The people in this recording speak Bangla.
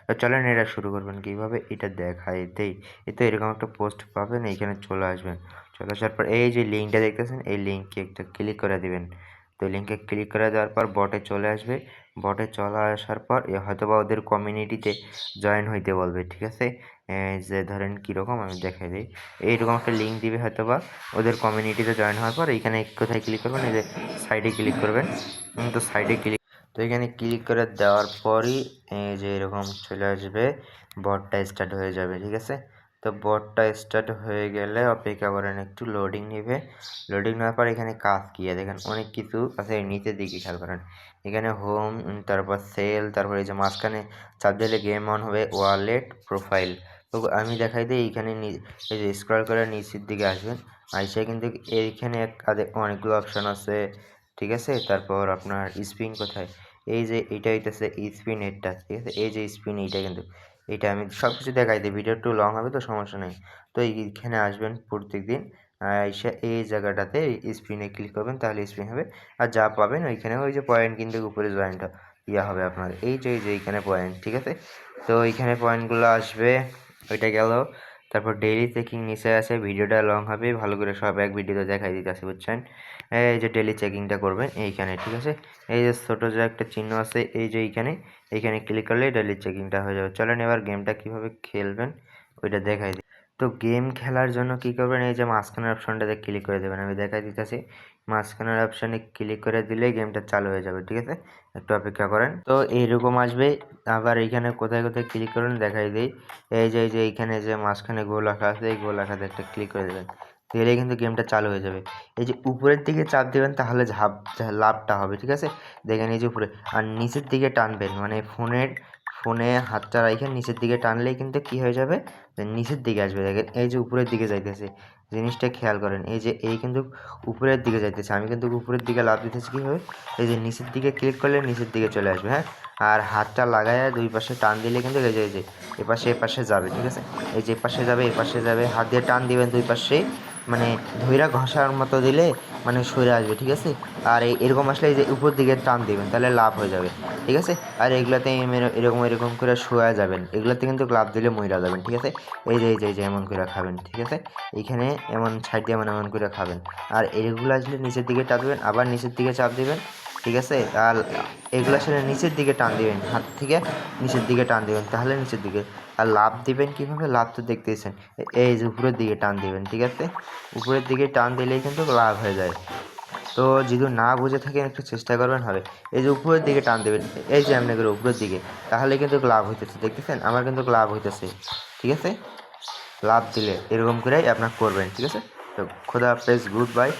তো চলেন এটা শুরু করবেন কীভাবে এটা দেখাই দেই। তো এরকম একটা পোস্ট পাবেন, এইখানে চলে আসবেন। চলে আসার পর এই যে লিঙ্কটা দেখতেছেন, এই লিঙ্কে একটা ক্লিক করে দিবেন। তো লিঙ্কে ক্লিক করে দেওয়ার পর বটে চলে আসবে। বটে চলে আসার পর হয়তোবা ওদের কমিউনিটিতে জয়েন হইতে বলবে, ঠিক আছে। যে ধরেন কীরকম আমি দেখাই দিই, এইরকম একটা লিঙ্ক দিবে হয়তোবা। ওদের কমিউনিটিতে জয়েন হওয়ার পর এইখানে কোথায় ক্লিক করবেন, এই যে সাইডে ক্লিক করবেন। তো সাইডে ক্লিক, তো এখানে ক্লিক করে দেওয়ার পরই এই যে এরকম চলে আসবে, বটটা স্টার্ট হয়ে যাবে, ঠিক আছে। তো বটটা স্টার্ট হয়ে গেলে অপেক্ষা করেন, একটু লোডিং নেবে। লোডিং নেওয়ার পর এখানে কাজ কি দেখেন, অনেক কিছু আছে। নিচের দিকে খেয়াল করেন, এখানে হোম, তারপর সেল, তারপর এই যে মাঝখানে চাপ দিলে গেম অন হবে, ওয়ালেট, প্রোফাইল। তো আমি দেখাই দিই, এইখানে এই যে স্ক্রল করে নিচের দিকে আসবেন। আইসা কিন্তু এইখানে অনেকগুলো অপশান আছে, ঠিক আছে। তারপর আপনার স্পিন কোথায়, এই যে এইটা হইতেছে স্পিন হেডটা, ঠিক আছে। এই যে স্পিন এইটা, কিন্তু এটা আমি সব কিছু দেখাই দিই, ভিডিও একটু লং হবে তো সমস্যা নেই। তো এইখানে আসবেন প্রত্যেক দিন, এসে এই জায়গাটাতে স্পিনে ক্লিক করবেন, তাহলে স্পিন হবে। আর যা পাবেন ওইখানে ওই যে পয়েন্ট কিন্তু উপরে জয়েন্টটা ইয়া হবে আপনার, এই যে এইখানে পয়েন্ট, ঠিক আছে। তো এইখানে পয়েন্টগুলো আসবে, ওইটা গেল। তারপর ডেইলি চেকিং নিচে আছে, ভিডিওটা লং হবে, ভালো করে সব এক ভিডিওতে দেখাই দিতে আছে, বুঝছেন। এই যে ডেইলি চেকিংটা করবেন এইখানে, ঠিক আছে। এই যে ছোটো যে একটা চিহ্ন আছে, এই যে এইখানে ক্লিক করলে ডেইলি চেকিংটা হয়ে যাবে। চলেন এবার গেমটা কীভাবে খেলবেন ওইটা দেখাই দিই। তো গেম খেলার জন্য কী করবেন, এই যে মাঝখানের অপশনটাতে ক্লিক করে দেবেন, আমি দেখাই দিতেছি। মাঝখানের অপশানে ক্লিক করে দিলে গেমটা চালু হয়ে যাবে, ঠিক আছে। একটু অপেক্ষা করেন। তো এইরকম আসবে। আবার এইখানে কোথায় কোথায় ক্লিক করবেন দেখাই দিই। এই যে এইখানে যে মাঝখানে গোল আঁকা আছে, এই গোল আঁকাতে একটা ক্লিক করে দেবেন, তাহলে কিন্তু গেমটা চালু হয়ে যাবে। এই যে উপরের দিকে চাপ দেবেন, তাহলে লাভটা হবে, ঠিক আছে। দেখেন এই যে উপরে, আর নিচের দিকে টানবেন, মানে ফোনে হাতটা রেখে নিচের দিকে টানলেই কিন্তু কি হয়ে যাবে, নিচের দিকে আসবে। দেখেন এই যে উপরের দিকে যাইতেছে, জিনিসটা খেয়াল করেন। এই যে এই কিন্তু উপরের দিকে যাইতেছে, আমি কিন্তু উপরের দিকে লাভ দিতেছি কীভাবে, এই যে নিচের দিকে ক্লিক করলে নিচের দিকে চলে আসবে, হ্যাঁ। আর হাতটা লাগায় দুই পাশে টান দিলে কিন্তু এই যে এপাশে যাবে, ঠিক আছে। এই যে এপাশে যাবে, এপাশে যাবে, হাত দিয়ে টান দিবেন দুই পাশে, মানে ধইরা ঘষার মতো দিলে মানে সরে আসবে, ঠিক আছে। আর এরকম আসলে এই যে উপর দিকে টান দিবেন, তাহলে লাভ হয়ে যাবে, ঠিক আছে। আর এগুলাতে এরকম করে শোয়া যাবেন, এগুলাতে কিন্তু লাভ দিলে মইরা যাবেন, ঠিক আছে। এই যে এমন করে খাবেন, ঠিক আছে। এইখানে এমন সাইড দিয়ে এমন করে খাবেন। আর এগুলো আসলে নিচের দিকে টান দিবেন, আবার নিচের দিকে চাপ দিবেন, ঠিক আছে। আর এগুলো আসলে নিচের দিকে টান দিবেন, হাত থেকে নিচের দিকে টান দিবেন, তাহলে নিচের দিকে। আর লাভ দিবেন কীভাবে, লাভ তো দেখতেছেন, এই যে উপরের দিকে টান দিবেন, ঠিক আছে। উপরের দিকে টান দিলেই কিন্তু লাভ হয়ে যায়। তো যদি না বুঝে থাকেন একটু চেষ্টা করবেন, হবে। এই যে উপরের দিকে টান দেবেন, এই যে এমনি করে উপরের দিকে, তাহলে কিন্তু লাভ হইতেছে, দেখতেছেন আমার কিন্তু লাভ হইতেছে, ঠিক আছে। লাভ দিলে এরকম করেই আপনার করবেন, ঠিক আছে। তো খোদা হাফেজ, গুড বাই।